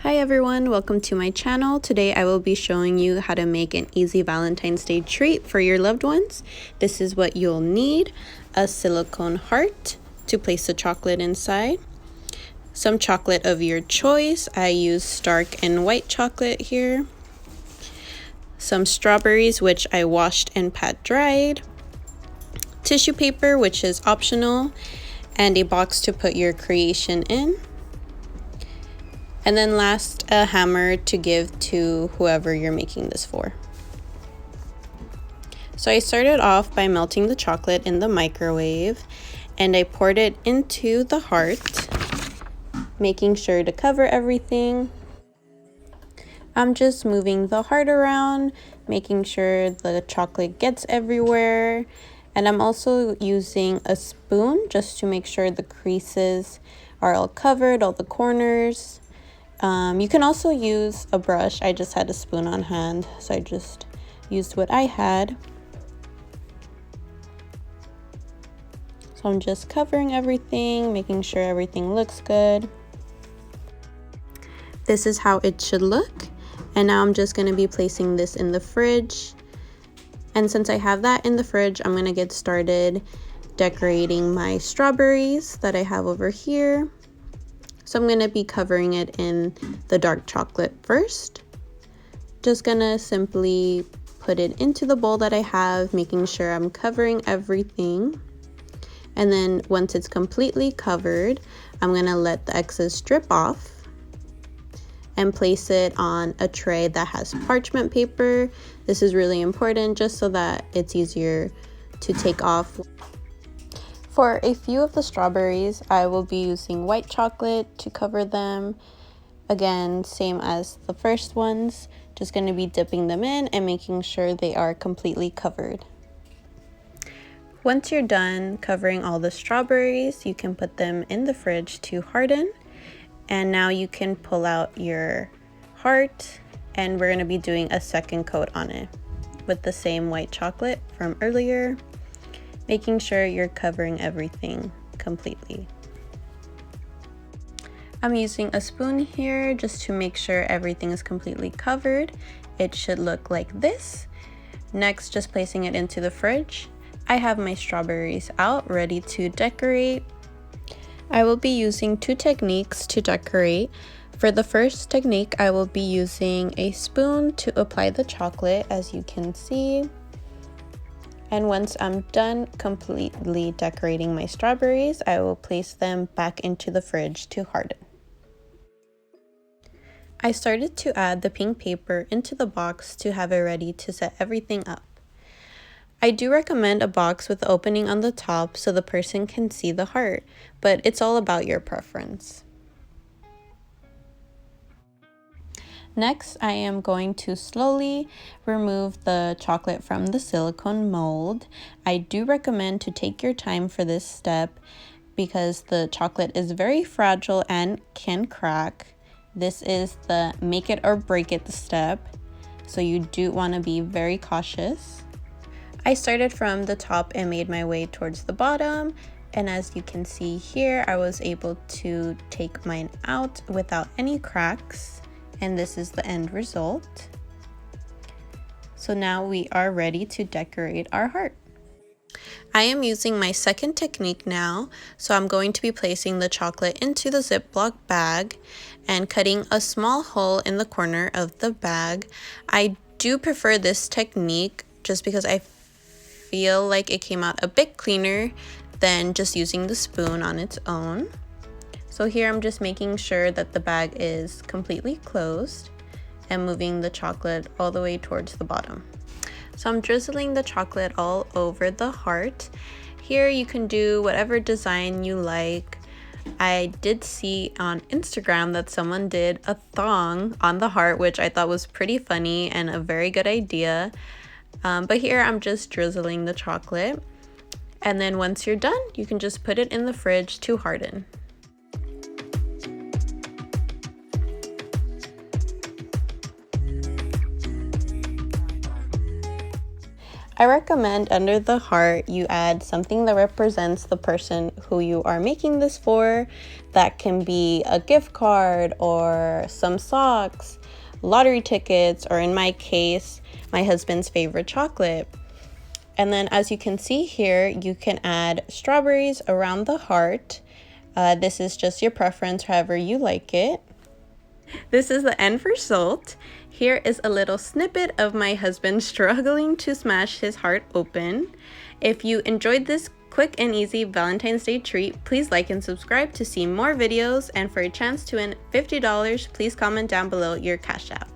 Hi everyone, welcome to my channel. Today I will be showing you how to make an easy Valentine's Day treat for your loved ones. This is what you'll need: a silicone heart to place the chocolate inside, some chocolate of your choice. I use dark and white chocolate here, some strawberries which I washed and pat dried, tissue paper which is optional, and a box to put your creation in. And then last, a hammer to give to whoever you're making this for. So I started off by melting the chocolate in the microwave, and I poured it into the heart, making sure to cover everything. I'm just moving the heart around, making sure the chocolate gets everywhere. And I'm also using a spoon just to make sure the creases are all covered, all the corners. You can also use a brush. I just had a spoon on hand, so I just used what I had. So I'm just covering everything, making sure everything looks good. This is how it should look. And now I'm just going to be placing this in the fridge. And since I have that in the fridge, I'm going to get started decorating my strawberries that I have over here. So I'm going to be covering it in the dark chocolate first. Just going to simply put it into the bowl that I have, making sure I'm covering everything. And then once it's completely covered, I'm going to let the excess drip off and place it on a tray that has parchment paper. This is really important just so that it's easier to take off. For a few of the strawberries, I will be using white chocolate to cover them. Again, same as the first ones, just going to be dipping them in and making sure they are completely covered. Once you're done covering all the strawberries, you can put them in the fridge to harden. And now you can pull out your heart, and we're going to be doing a second coat on it with the same white chocolate from earlier, making sure you're covering everything completely. I'm using a spoon here just to make sure everything is completely covered. It should look like this. Next, just placing it into the fridge. I have my strawberries out, ready to decorate. I will be using two techniques to decorate. For the first technique, I will be using a spoon to apply the chocolate, as you can see. And once I'm done completely decorating my strawberries, I will place them back into the fridge to harden. I started to add the pink paper into the box to have it ready to set everything up. I do recommend a box with the opening on the top so the person can see the heart, but it's all about your preference. Next, I am going to slowly remove the chocolate from the silicone mold. I do recommend to take your time for this step because the chocolate is very fragile and can crack. This is the make it or break it step, so you do want to be very cautious. I started from the top and made my way towards the bottom, and as you can see here, I was able to take mine out without any cracks. And this is the end result. So now we are ready to decorate our heart. I am using my second technique now, so I'm going to be placing the chocolate into the ziploc bag and cutting a small hole in the corner of the bag. I do prefer this technique just because I feel like it came out a bit cleaner than just using the spoon on its own. So here I'm just making sure that the bag is completely closed and moving the chocolate all the way towards the bottom. So I'm drizzling the chocolate all over the heart. Here you can do whatever design you like. I did see on Instagram that someone did a thong on the heart, which I thought was pretty funny and a very good idea. But here I'm just drizzling the chocolate. And then once you're done, you can just put it in the fridge to harden. I recommend under the heart you add something that represents the person who you are making this for. That can be a gift card or some socks, lottery tickets, or in my case, my husband's favorite chocolate. And then as you can see here, you can add strawberries around the heart. This is just your preference, however you like it. This is the end result. Here is a little snippet of my husband struggling to smash his heart open. If you enjoyed this quick and easy Valentine's Day treat, please like and subscribe to see more videos, and for a chance to win $50, please comment down below your Cash App.